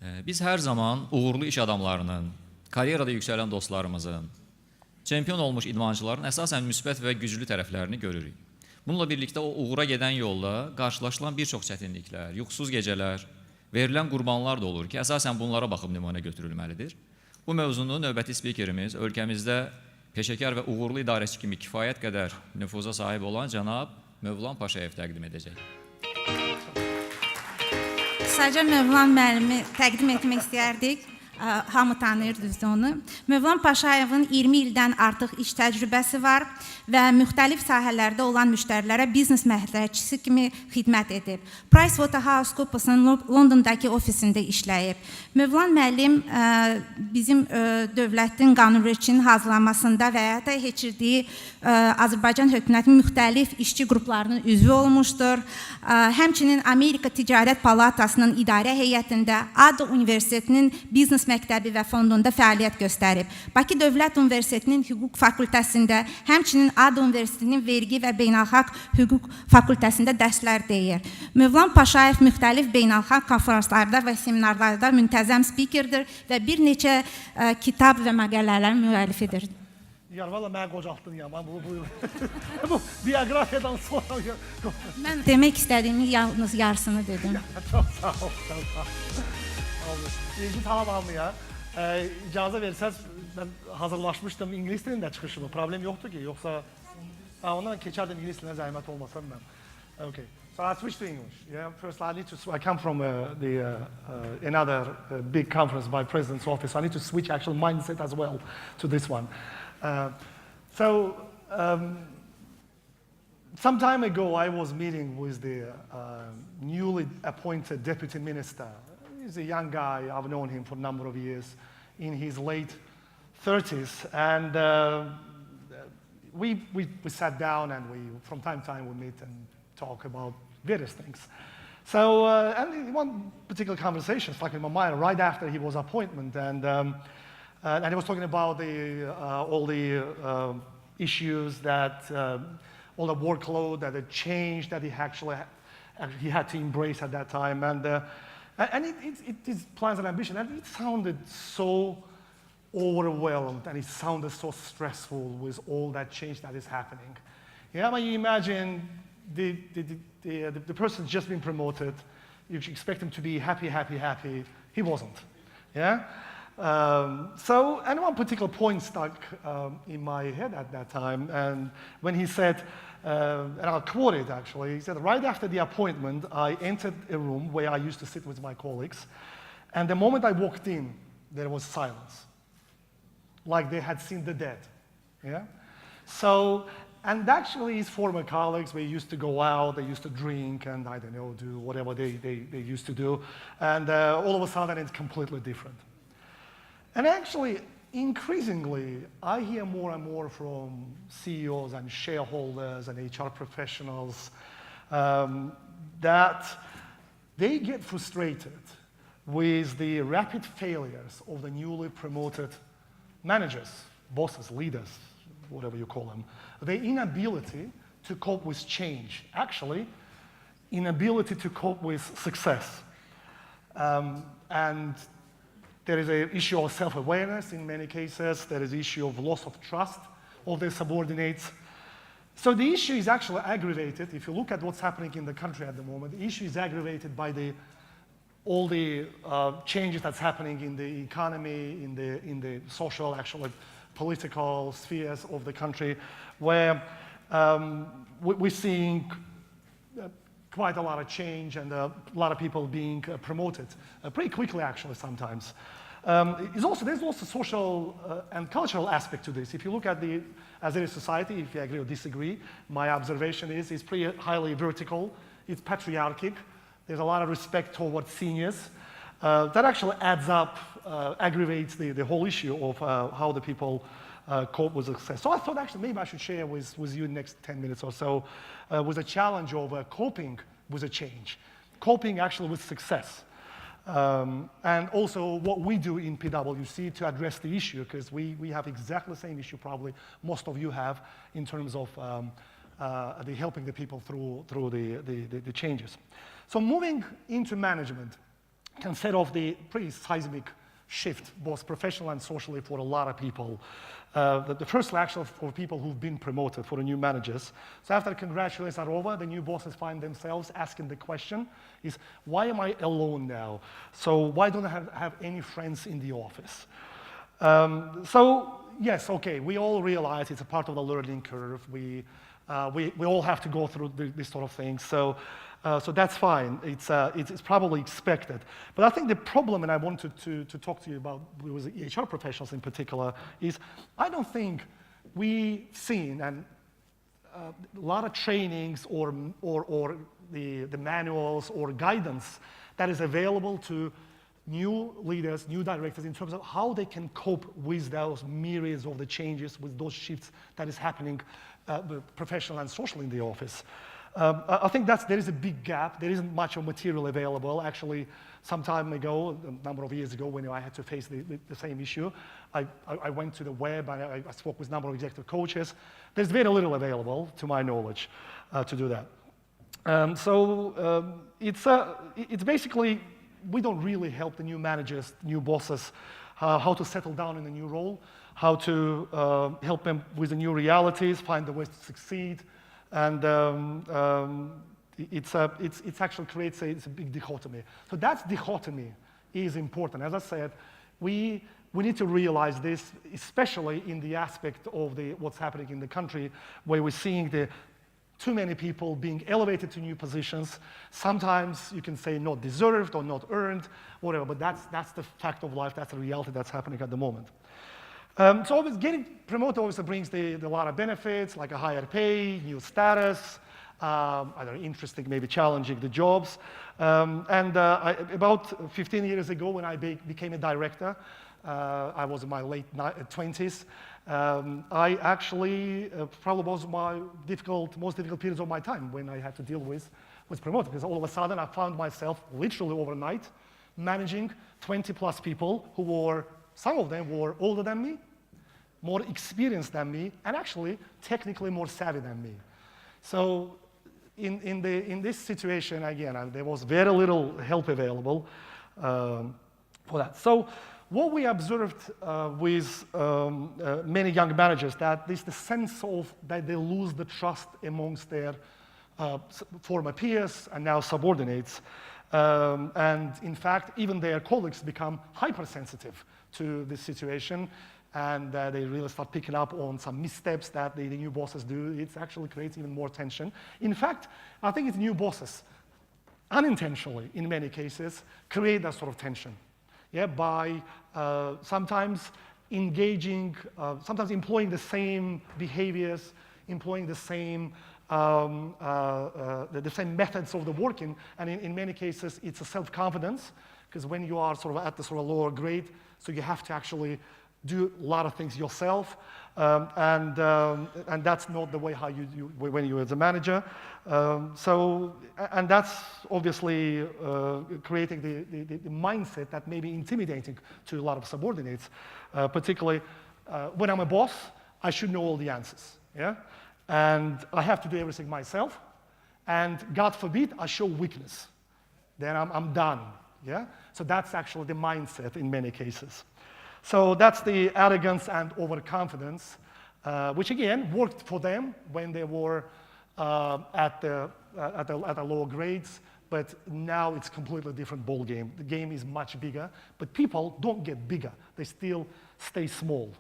Biz hər zaman uğurlu iş adamlarının, karyerada yüksələn dostlarımızın, çempion olmuş idmançıların əsasən müsbət və güclü tərəflərini görürük. Bununla birlikdə o uğura gedən yolda qarşılaşılan bir çox çətinliklər, yuxusuz gecələr, verilən qurbanlar da olur ki, əsasən bunlara baxıb nümunə götürülməlidir. Bu mövzunu növbəti spikerimiz ölkəmizdə peşəkar və uğurlu idarəçi kimi kifayət qədər nüfuza sahib olan cənab Movlan Pashayev təqdim edəcək. Sadəcə Movlan müəllimi təqdim etmək istəyərdik. Hamı tanıyır düzdür onu. Movlan Pashayev-in 20 ildən artıq iş təcrübəsi var və müxtəlif sahələrdə olan müştərilərə biznes məsləhətçisi kimi xidmət edib. PwC-in Londondakı ofisində işləyib. Movlan müəllim bizim dövlətin qanunvericiliyinin hazırlanmasında və ya da keçirdiyi Azərbaycan hökumətinin müxtəlif işçi qruplarının üzvü olmuşdur. Həmçinin Amerika Ticarət Palatasının idarə heyətində, ADA Universitetinin biznes məktəbi və fondunda fəaliyyət göstərib. Bakı Dövlət Universitetinin hüquq fakültəsində, həmçinin ADA Universitetinin vergi və beynəlxalq hüquq fakültəsində dərslər deyir. Movlan Pashayev müxtəlif beynəlxalq konferanslarda və seminarlarda müntəzəm spikerdir və bir neçə kitab və məqalələrin müəllifidir. Valla mən qocaltdım ya, bu biografiyadan sonra... Mən demək istədiyimi yalnız yarısını dedim. Çok sağ ol, çok sağ ol. İlgi tamam ya. İcazə versəz, mən hazırlaşmışdım, İngiliz dilində çıxışımı, problem yoxdur ki, yoxsa... Ondan keçərdim İngiliz dilinə zəhmət olmasam mən. Okay, so I switched to English. Yeah, first I need to, I come from another big conference by President's office, so I need to switch actual mindset as well to this one. Some time ago, I was meeting with the newly appointed deputy minister. He's a young guy. I've known him for a number of years, in his late 30s, and we sat down and from time to time, we meet and talk about various things. So, and one particular conversation stuck in my mind right after he was appointed, and he was talking about all the issues that, all the workload, that the change that he actually he had to embrace at that time, and his plans and ambition, and it sounded so overwhelmed, and it sounded so stressful with all that change that is happening. Yeah, when you imagine the person's just been promoted, you expect him to be happy, happy, happy. He wasn't. Yeah. So, and one particular point stuck in my head at that time, and when he said, and I'll quote it actually, he said, right after the appointment, I entered a room where I used to sit with my colleagues, and the moment I walked in, there was silence, like they had seen the dead. Yeah? So, and actually his former colleagues, they used to go out, they used to drink, and I don't know, do whatever they used to do, and all of a sudden it's completely different. And actually, increasingly, I hear more and more from CEOs and shareholders and HR professionals that they get frustrated with the rapid failures of the newly promoted managers, bosses, leaders, whatever you call them. Their inability to cope with change, actually, inability to cope with success. And there is an issue of self-awareness in many cases. There is an issue of loss of trust of their subordinates. So the issue is actually aggravated. If you look at what's happening in the country at the moment, the issue is aggravated by all the changes that's happening in the economy, in the social, actually political spheres of the country, where we're seeing quite a lot of change and a lot of people being promoted pretty quickly, actually, sometimes. There's also social and cultural aspect to this. If you look at the Azeri society, if you agree or disagree, my observation is it's pretty highly vertical, it's patriarchic, there's a lot of respect towards seniors. That actually adds up, aggravates the whole issue of how the people cope with success. So I thought actually maybe I should share with you in the next 10 minutes or so with a challenge of coping with a change, coping actually with success. And also what we do in PwC to address the issue, because we have exactly the same issue probably most of you have in terms of helping the people through the changes. So moving into management, can set off the pretty seismic shift, both professionally and socially, for a lot of people. The first reaction for people who've been promoted, for the new managers. So after congratulations are over, the new bosses find themselves asking the question is, why am I alone now? So why don't I have any friends in the office? So yes, okay, we all realize it's a part of the learning curve. We all have to go through this sort of thing. So that's fine. It's probably expected. But I think the problem, and I wanted to talk to you about with HR professionals in particular, is I don't think we've seen a lot of trainings or the manuals or guidance that is available to new leaders, new directors, in terms of how they can cope with those myriads of the changes, with those shifts that is happening professional and social in the office. I think there is a big gap. There isn't much of material available. Actually, some time ago, a number of years ago, when I had to face the same issue, I went to the web and I spoke with a number of executive coaches. There's very little available, to my knowledge, to do that. It's basically, we don't really help the new managers, new bosses, how to settle down in a new role, how to help them with the new realities, find the ways to succeed. And it actually creates a big dichotomy. So that dichotomy is important. As I said, we need to realize this, especially in the aspect of what's happening in the country, where we're seeing too many people being elevated to new positions. Sometimes you can say not deserved or not earned, whatever, but that's the fact of life. That's the reality that's happening at the moment. So getting promoted obviously brings a lot of benefits, like a higher pay, new status, either interesting, maybe challenging the jobs. About 15 years ago, when I became a director, I was in my late 20s. I actually probably was my most difficult periods of my time when I had to deal with promoting, because all of a sudden I found myself literally overnight managing 20 plus people who some of them were older than me, more experienced than me, and actually technically more savvy than me. So in this situation, again, there was very little help available for that. So what we observed with many young managers, that there's the sense of that they lose the trust amongst their former peers and now subordinates. And in fact, even their colleagues become hypersensitive to this situation, and they really start picking up on some missteps that the new bosses do. It actually creates even more tension. In fact, I think it's new bosses, unintentionally in many cases, create that sort of tension. Yeah, by sometimes engaging, sometimes employing the same behaviors, employing the same methods of the working, and in many cases it's a self-confidence, because when you are sort of at the sort of lower grade, so you have to actually do a lot of things yourself, and that's not the way how you do when you're as a manager. And that's obviously creating the mindset that may be intimidating to a lot of subordinates, particularly when I'm a boss, I should know all the answers, yeah? And I have to do everything myself, and God forbid I show weakness, then I'm done, yeah? So that's actually the mindset in many cases. So that's the arrogance and overconfidence, which again worked for them when they were at the lower grades, but now it's a completely different ball game. The game is much bigger, but people don't get bigger. They still stay small.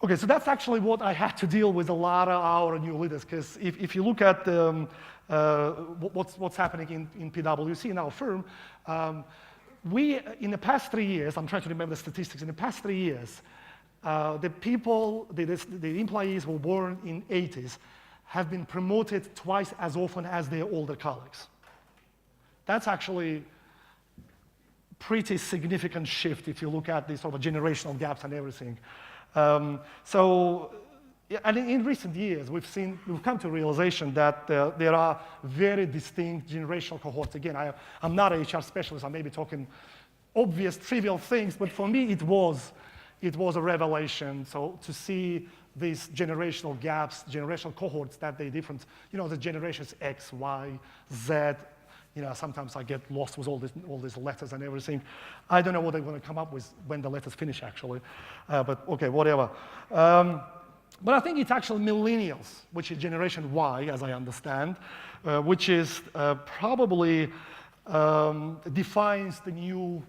Okay, so that's actually what I had to deal with a lot of our new leaders, because if you look at what's happening in PwC, in our firm, we, in the past 3 years, I'm trying to remember the statistics, in the past 3 years, the employees who were born in 80s have been promoted twice as often as their older colleagues. That's actually pretty significant shift if you look at the sort of generational gaps and everything. And in recent years, we've come to a realization that there are very distinct generational cohorts. Again, I'm not an HR specialist. I may be talking obvious, trivial things, but for me, it was a revelation. So to see these generational gaps, generational cohorts, that they different, the generations X, Y, Z, sometimes I get lost with all these letters and everything. I don't know what they're going to come up with when the letters finish, actually. But okay, whatever. But I think it's actually millennials, which is Generation Y, as I understand, which is probably defines the new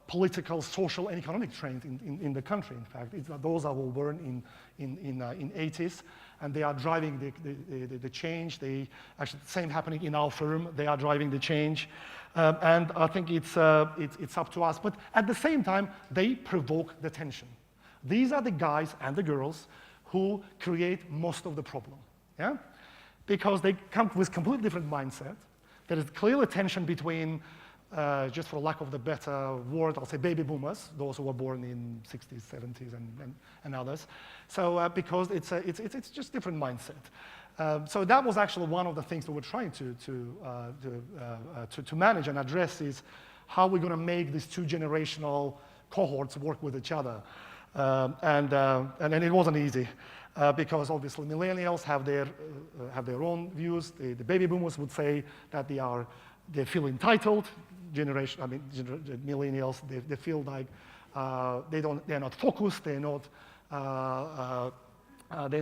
political, social, and economic trend in the country. In fact, those are all born in 80s, and they are driving the change. Actually, the same happening in our firm. They are driving the change, and I think it's up to us. But at the same time, they provoke the tension. These are the guys and the girls who create most of the problem, yeah? Because they come with completely different mindset. There is clearly tension between, just for lack of the better word, I'll say baby boomers, those who were born in 60s, 70s, and others. So because it's just different mindset. So that was actually one of the things that we're trying to manage and address is how we're going to make these two generational cohorts work with each other. And it wasn't easy because obviously millennials have their own views. The baby boomers would say that they feel entitled. Millennials, they feel like they're not focused. They're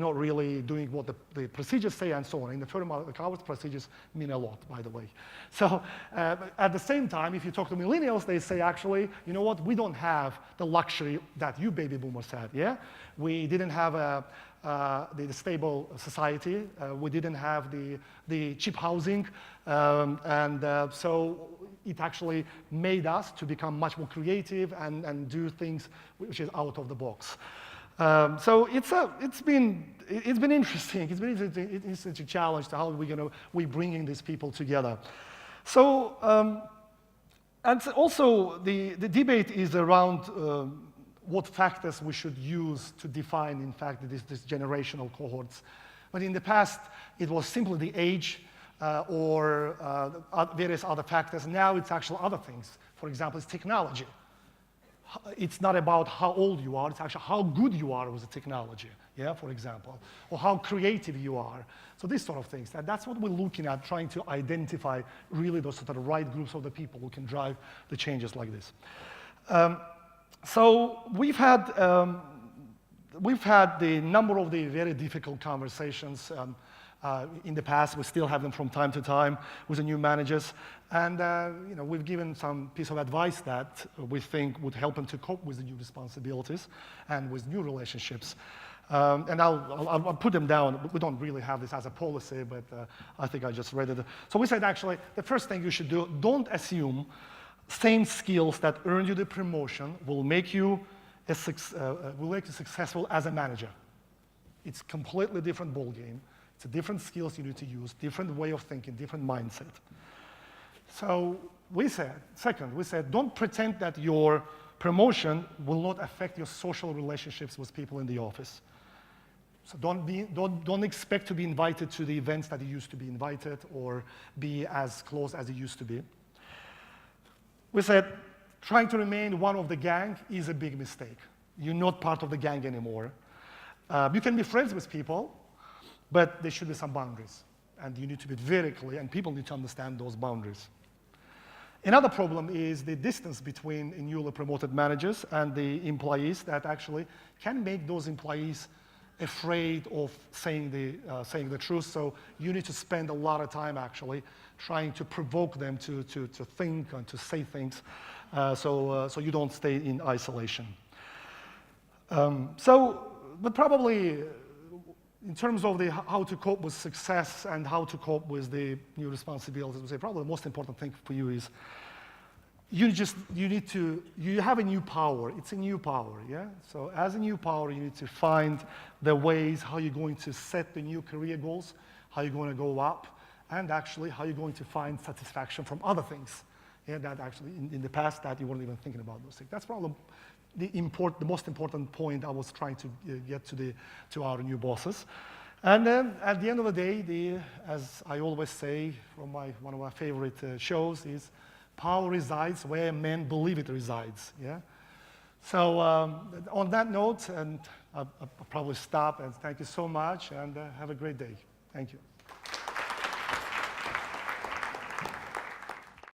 not really doing what the procedures say and so on. In the firm, the Harvard procedures mean a lot, by the way. So at the same time, if you talk to millennials, they say, actually, you know what? We don't have the luxury that you baby boomers had, yeah? We didn't have the stable society. We didn't have the cheap housing. So it actually made us to become much more creative and do things which is out of the box. So it's been interesting. It's been it's a challenge to how we're bringing these people together. So and also the debate is around what factors we should use to define, in fact, this generational cohorts. But in the past, it was simply the age or various other factors. Now it's actually other things. For example, it's technology. It's not about how old you are, it's actually how good you are with the technology, yeah, for example, or how creative you are. So these sort of things, that's what we're looking at, trying to identify really those sort of right groups of the people who can drive the changes like this. So we've had the number of the very difficult conversations in the past. We still have them from time to time with the new managers. And we've given some piece of advice that we think would help them to cope with the new responsibilities and with new relationships. And I'll put them down. We don't really have this as a policy, but I think I just read it. So we said, actually, the first thing you should do, don't assume same skills that earned you the promotion will make you successful as a manager. It's a completely different ballgame. It's a different skills you need to use, different way of thinking, different mindset. So we said, don't pretend that your promotion will not affect your social relationships with people in the office. So don't expect to be invited to the events that you used to be invited or be as close as you used to be. We said, trying to remain one of the gang is a big mistake. You're not part of the gang anymore. You can be friends with people, but there should be some boundaries. And you need to be very clear, and people need to understand those boundaries. Another problem is the distance between newly promoted managers and the employees that actually can make those employees afraid of saying the truth. So you need to spend a lot of time actually trying to provoke them to think and to say things so you don't stay in isolation. But probably in terms of how to cope with success and how to cope with the new responsibilities, I would say probably the most important thing for you is you have a new power. It's a new power, yeah? So as a new power, you need to find the ways how you're going to set the new career goals, how you're going to go up, and actually how you're going to find satisfaction from other things, yeah, that actually in the past that you weren't even thinking about those things. That's probably the most important point I was trying to get to our new bosses. And then at the end of the day, as I always say from one of my favorite shows is, power resides where men believe it resides, yeah? So on that note, and I'll probably stop, and thank you so much, and have a great day. Thank you.